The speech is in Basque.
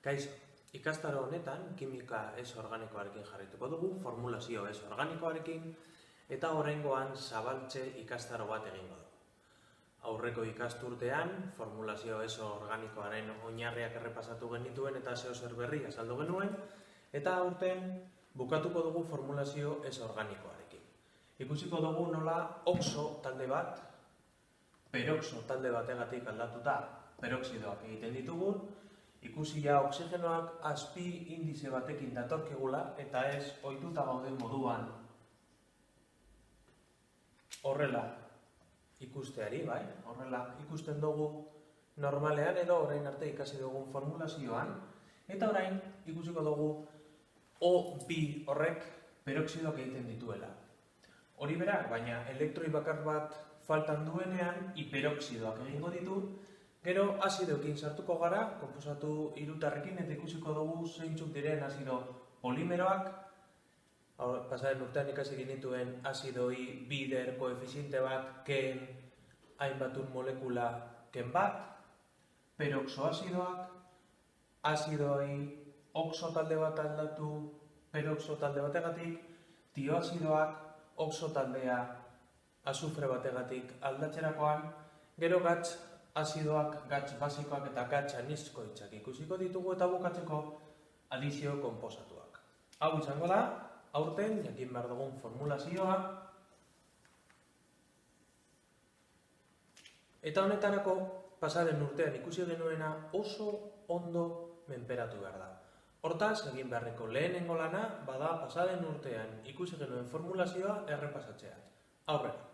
Kaixo, ikastaro honetan kimika ez organikoarekin jarraituko dugu, formulazio ez organikoarekin, eta oraingoan zabaltze ikastaro bat egingo dugu. Aurreko ikasturtean, formulazio ez organikoaren oinarriak errepasatu genituen eta zer berri azaldu genuen, eta aurten bukatuko dugu formulazio ez organikoarekin. Ikusiko dugu nola oxo talde bat, peroxo talde bategatik aldatuta peroxidoak egiten ditugun, ikusi ja oxigenoak azpi indize batekin datorkigula eta ez ohituta gauden moduan horrela ikusteari, bai? Horrela ikusten dugu normalean edo orain arte ikasi dugun formulazioan, eta orain ikusiko dugu O2 horrek peroxidoak egiten dituela. Hori berak, baina elektroi bakar bat faltan duenean hiperoxidoak egingo ditu. Gero azidoekin sartuko gara, konposatu hirutarrekin, eta ikusiko dugu zeintzuk diren azido polimeroak. Pasaren urtean ikasi genituen azidoi bider koefiziente bat ken hainbatun molekula ken bat, peroxoazidoak, azidoi oxo talde bat aldatu peroxo talde bategatik, tioazidoak oxo taldea azufre bategatik aldatzerakoan, gero gatz azidoak, gatz basikoak eta gatz aniskoitzak ikusiko ditugu eta bukatzeko adizio konposatuak. Hau izango da, aurten jakin behar dugun formulazioa. Eta honetarako, pasaren urtean ikusi genuena oso ondo menperatu behar da. Hortaz, egin beharreko lehenengo lana, bada pasaren urtean ikusi genuen formulazioa errepasatzea. Aurrera!